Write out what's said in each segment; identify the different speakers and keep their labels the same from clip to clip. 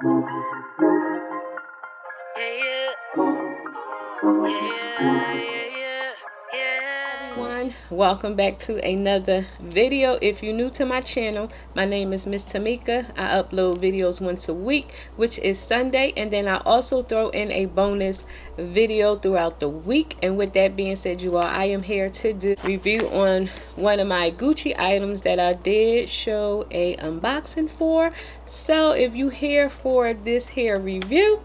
Speaker 1: Everyone, welcome back to another video. If you're new to my channel, my name is Miss Tamika. I upload videos once a week, which is Sunday, and then I also throw in a bonus video throughout the week. And with that being said, you all, I am here to do a review on one of my Gucci items that I did show a unboxing for. So if you here for this here review,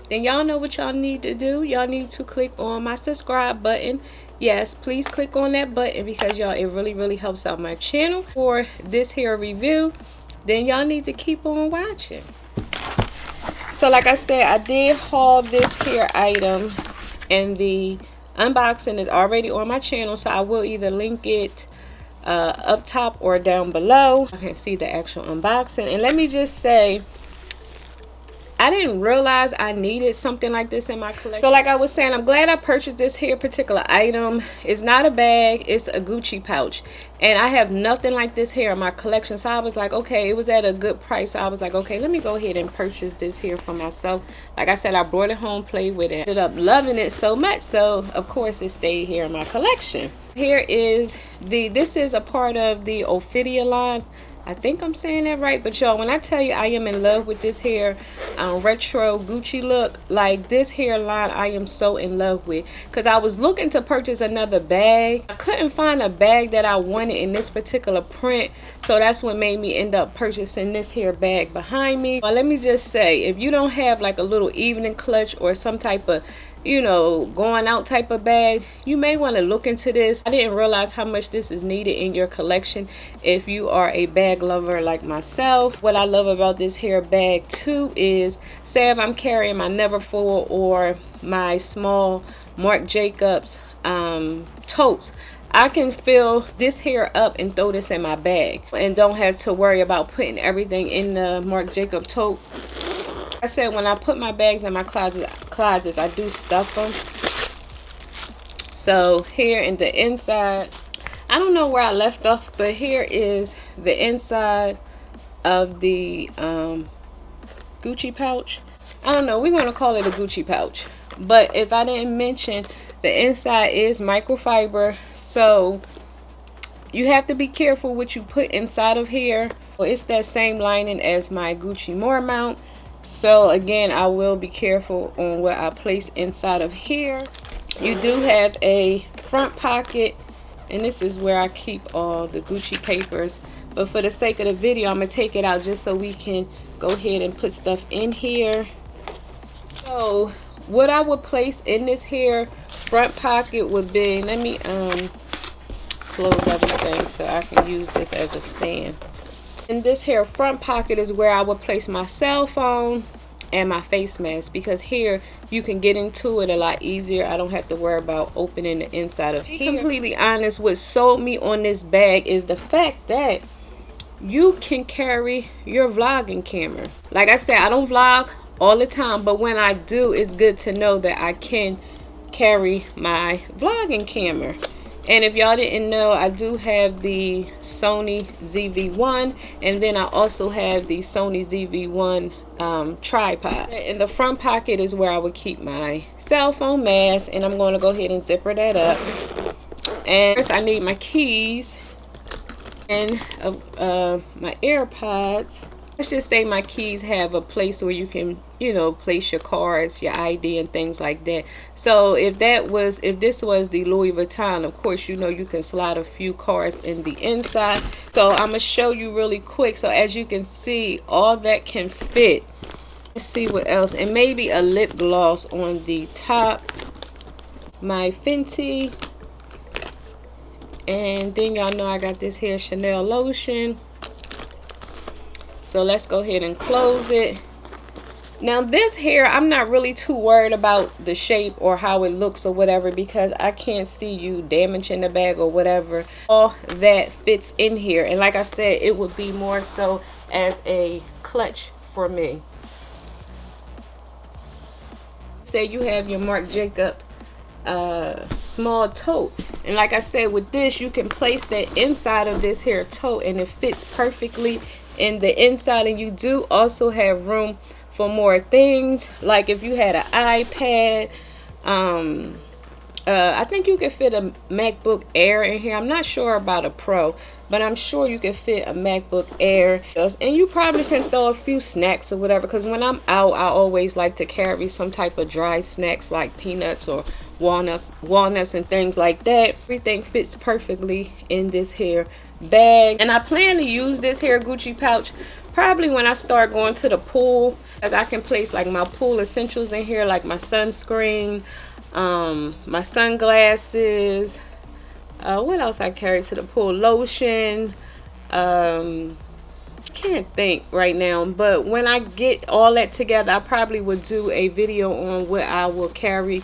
Speaker 1: then y'all know what y'all need to do. Y'all need to click on my subscribe button. Yes, please click on that button because y'all, it really helps out my channel for this here review. Then y'all need to keep on watching. So like I said, I did haul this here item, and the unboxing is already on my channel, so I will either link it up top or down below. I can see the actual unboxing. And let me just say, I didn't realize I needed something like this in my collection. So like I was saying, I'm glad I purchased this here particular item. It's not a bag, it's a Gucci pouch. And I have nothing like this here in my collection. So I was like, okay, it was at a good price. So I was like, okay, let me go ahead and purchase this here for myself. Like I said, I brought it home, played with it. Ended up loving it so much. So of course it stayed here in my collection. Here is this is a part of the Ophidia line. I think I'm saying that right, but y'all, when I tell you I am in love with this hair retro Gucci look, like this hair line I am so in love with, because I was looking to purchase another bag. I couldn't find a bag that I wanted in this particular print, so that's what made me end up purchasing this hair bag behind me. Well, let me just say, if you don't have like a little evening clutch or some type of, you know, going out type of bag, you may want to look into this. I didn't realize how much this is needed in your collection if you are a bag lover like myself. What I love about this hair bag too is, say if I'm carrying my Neverfull or my small Marc Jacobs totes, I can fill this here up and throw this in my bag and don't have to worry about putting everything in the Marc Jacobs tote. I said, when I put my bags in my closets, I do stuff them. So here in the inside, I don't know where I left off, but here is the inside of the Gucci pouch. I don't know, we want to call it a Gucci pouch, but if I didn't mention, the inside is microfiber, so you have to be careful what you put inside of here. Well, it's that same lining as my Gucci More mount. So again, I will be careful on what I place inside of here. You do have a front pocket, and this is where I keep all the Gucci papers. But for the sake of the video, I'm going to take it out just so we can go ahead and put stuff in here. So what I would place in this here front pocket would be, let me close everything so I can use this as a stand. In this here front pocket is where I would place my cell phone and my face mask, because here you can get into it a lot easier. I don't have to worry about opening the inside of here. To be completely honest, what sold me on this bag is the fact that you can carry your vlogging camera. Like I said, I don't vlog all the time, but when I do, it's good to know that I can carry my vlogging camera. And if y'all didn't know, I do have the Sony ZV-1, and then I also have the Sony ZV-1 tripod. In the front pocket is where I would keep my cell phone mask, and I'm going to go ahead and zipper that up. And first I need my keys and my AirPods. Let's just say my keys have a place where you can, you know, place your cards, your ID, and things like that. So if this was the Louis Vuitton, of course, you know, you can slide a few cards in the inside. So I'm gonna show you really quick. So as you can see, all that can fit. Let's see what else, and maybe a lip gloss on the top, my Fenty, and then y'all know I got this here Chanel lotion. So let's go ahead and close it. Now this here, I'm not really too worried about the shape or how it looks or whatever, because I can't see you damaging the bag or whatever. All that fits in here, and like I said, it would be more so as a clutch for me. Say you have your Marc Jacobs small tote, and like I said, with this you can place that inside of this here tote, and it fits perfectly in the inside. And you do also have room for more things. Like if you had an iPad, I think you could fit a MacBook Air in here. I'm not sure about a Pro, but I'm sure you can fit a MacBook Air. And you probably can throw a few snacks or whatever, because when I'm out, I always like to carry some type of dry snacks like peanuts or walnuts and things like that. Everything fits perfectly in this here bag. And I plan to use this here Gucci pouch probably when I start going to the pool, as I can place like my pool essentials in here, like my sunscreen, my sunglasses, what else I carry to the pool, lotion, can't think right now, but when I get all that together, I probably would do a video on what I will carry,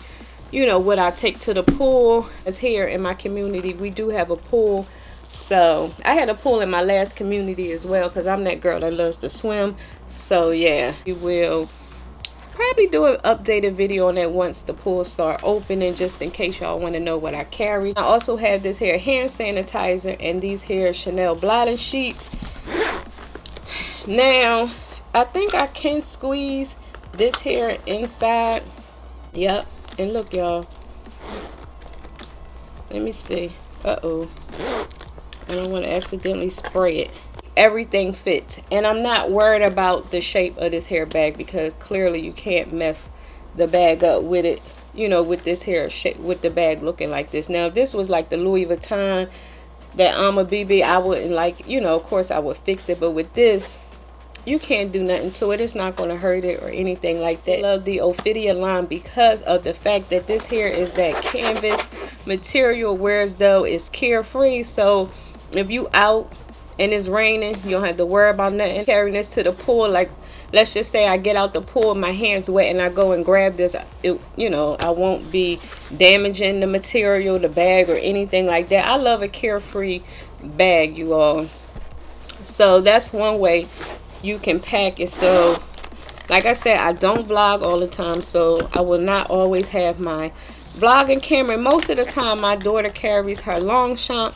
Speaker 1: you know, what I take to the pool. As here in my community, we do have a pool. So I had a pool in my last community as well, because I'm that girl that loves to swim. So yeah, we will probably do an updated video on that once the pool start opening, just in case y'all want to know what I carry. I also have this here hand sanitizer and these here Chanel blotting sheets. Now I think I can squeeze this here inside. Yep. And look, y'all, let me see. Uh-oh, I don't want to accidentally spray it. Everything fits, and I'm not worried about the shape of this hair bag, because clearly you can't mess the bag up with it, you know, with this hair shape, with the bag looking like this. Now if this was like the Louis Vuitton, that BB, I wouldn't, like, you know, of course I would fix it, but with this, you can't do nothing to it. It's not going to hurt it or anything like that. I love the Ophidia line because of the fact that this here is that canvas material, whereas though it's carefree. So if you out and it's raining, you don't have to worry about nothing. Carrying this to the pool, like let's just say I get out the pool, my hands wet, and I go and grab this, you know, I won't be damaging the material, the bag, or anything like that. I love a carefree bag, you all. So that's one way you can pack it. So like I said, I don't vlog all the time, so I will not always have my vlogging camera. Most of the time my daughter carries her Longchamp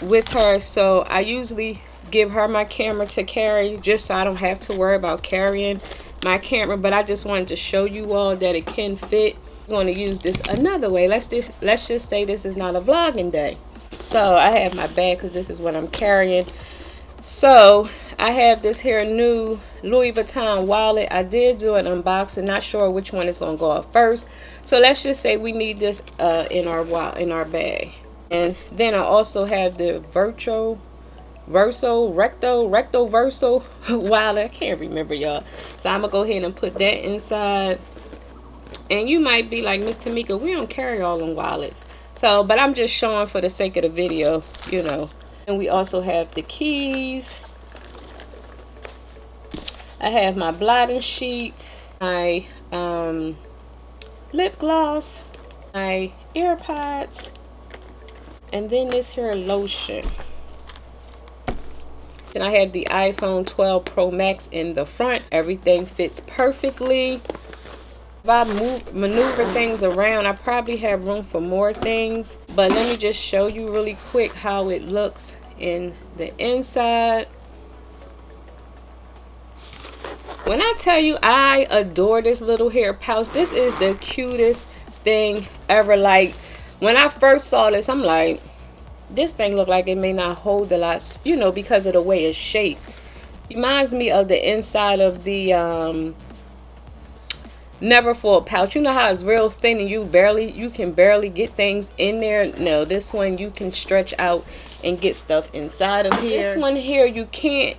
Speaker 1: with her, so I usually give her my camera to carry, just so I don't have to worry about carrying my camera. But I just wanted to show you all that it can fit. I'm going to use this another way. Let's just say this is not a vlogging day. So I have my bag, because this is what I'm carrying. So I have this here new Louis Vuitton wallet. I did do an unboxing, not sure which one is going to go up first. So let's just say we need this in our bag. And then I also have the recto verso wallet. I can't remember, y'all. So I'm gonna go ahead and put that inside. And you might be like, Miss Tamika, we don't carry all them wallets. So, but I'm just showing for the sake of the video, you know. And we also have the keys. I have my blotting sheet, my lip gloss, my AirPods, and then this here lotion. And I have the iPhone 12 Pro Max in the front. Everything fits perfectly. If I maneuver things around, I probably have room for more things. But let me just show you really quick how it looks in the inside. When I tell you I adore this little hair pouch, this is the cutest thing ever. Like, when I first saw this, I'm like, this thing looked like it may not hold a lot, you know, because of the way it's shaped. It reminds me of the inside of the Neverfull pouch. You know how it's real thin and you can barely get things in there? No, this one you can stretch out and get stuff inside of here. This one here, you can't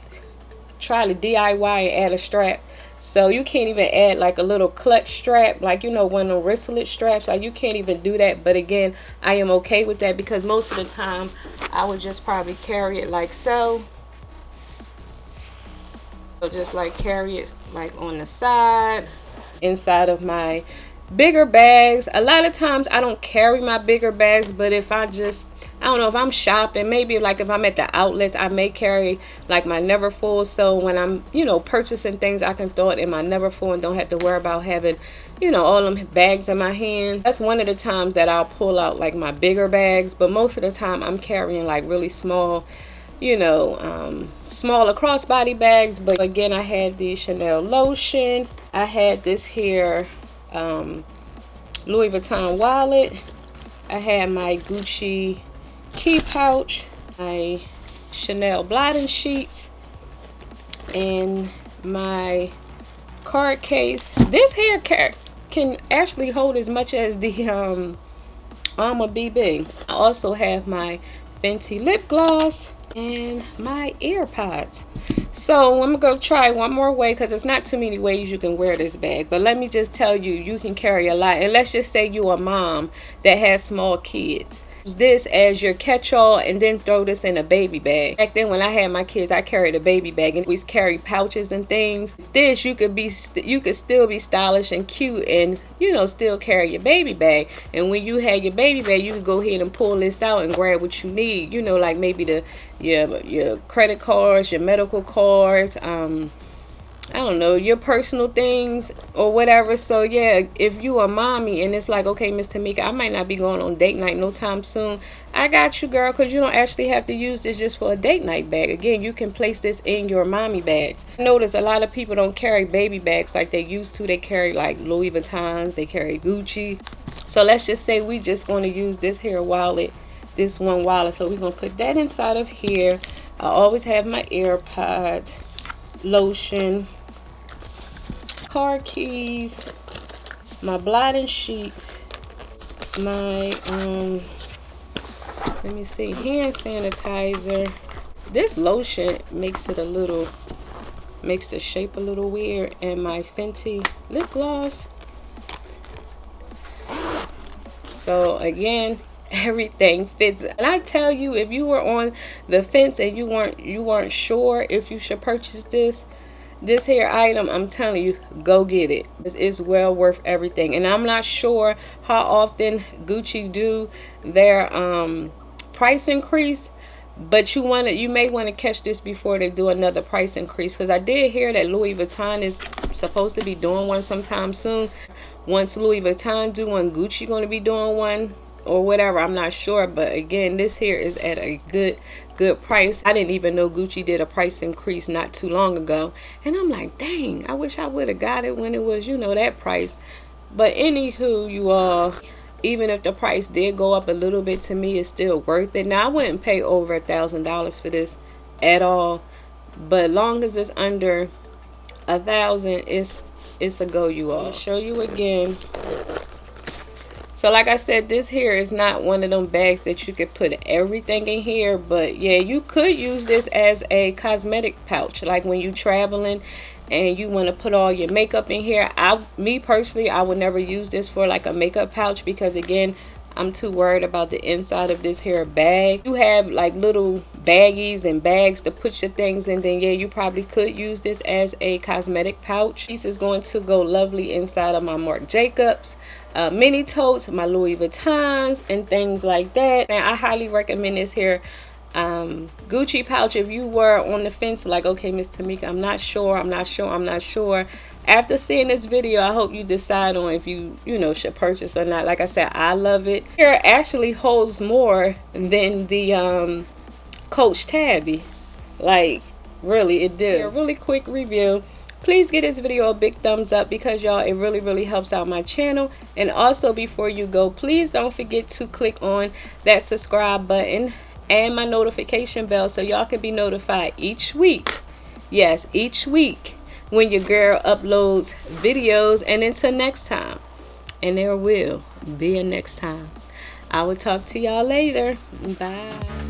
Speaker 1: try to DIY and add a strap. So you can't even add like a little clutch strap, like, you know, one of the wristlet straps. Like, you can't even do that. But again, I am okay with that, because most of the time I would just probably carry it like so. So just like carry it like on the side, inside of my bigger bags. A lot of times I don't carry my bigger bags, but if I don't know, if I'm shopping, maybe like if I'm at the outlets, I may carry like my Neverfull. So when I'm, you know, purchasing things, I can throw it in my Neverfull and don't have to worry about having, you know, all them bags in my hand. That's one of the times that I'll pull out like my bigger bags. But most of the time I'm carrying like really small, you know, smaller crossbody bags. But again, I had the Chanel lotion. I had this here Louis Vuitton wallet. I had my Gucci key pouch, my Chanel blotting sheets, and my card case. This here can actually hold as much as the Armor BB. I also have my Fenty lip gloss and my AirPods. So I'm gonna go try one more way, because it's not too many ways you can wear this bag, but let me just tell you, you can carry a lot. And let's just say you're a mom that has small kids. Use this as your catch-all and then throw this in a baby bag. Back then when I had my kids, I carried a baby bag and always carry pouches and things. This you could still be stylish and cute, and you know, still carry your baby bag. And when you had your baby bag, you could go ahead and pull this out and grab what you need, you know, like maybe your credit cards, your medical cards, I don't know, your personal things or whatever. So yeah, if you a mommy and it's like, okay, Miss Tamika, I might not be going on date night no time soon, I got you, girl, because you don't actually have to use this just for a date night bag. Again, you can place this in your mommy bags. I notice a lot of people don't carry baby bags like they used to. They carry like Louis Vuittons, they carry Gucci. So let's just say we just going to use this here wallet, this one wallet. So we're going to put that inside of here. I always have my AirPods, lotion, car keys, my blotting sheets, my let me see, hand sanitizer. This lotion makes the shape a little weird, and my Fenty lip gloss. So again, everything fits. And I tell you, if you were on the fence and you weren't sure if you should purchase this here item, I'm telling you, go get it. It's well worth everything. And I'm not sure how often Gucci do their price increase, but you may want to catch this before they do another price increase, because I did hear that Louis Vuitton is supposed to be doing one sometime soon. Once Louis Vuitton do one, Gucci going to be doing one or whatever, I'm not sure. But again, this here is at a good price. I didn't even know Gucci did a price increase not too long ago, and I'm like, dang, I wish I would have got it when it was, you know, that price. But anywho, you all, even if the price did go up a little bit, to me it's still worth it. Now I wouldn't pay over $1,000 for this at all, but long as it's under $1,000, it's a go, you all. I'll show you again. So like I said, this here is not one of them bags that you could put everything in here, but yeah, you could use this as a cosmetic pouch, like when you traveling and you want to put all your makeup in here. Me personally, I would never use this for like a makeup pouch, because again, I'm too worried about the inside of this here bag. You have like little baggies and bags to put your things in, then yeah, you probably could use this as a cosmetic pouch. This is going to go lovely inside of my Marc Jacobs mini totes, my Louis Vuittons, and things like that. And I highly recommend this here Gucci pouch if you were on the fence, like, okay, Miss Tamika, I'm not sure. After seeing this video, I hope you decide on if you should purchase or not. Like I said, I love it. Here actually holds more than the Coach Tabby. Like, really, it did. A really quick review. Please give this video a big thumbs up, because y'all, it really helps out my channel. And also, before you go, please don't forget to click on that subscribe button and my notification bell, so y'all can be notified each week. Yes, each week, when your girl uploads videos. And until next time, and there will be a next time, I will talk to y'all later. Bye.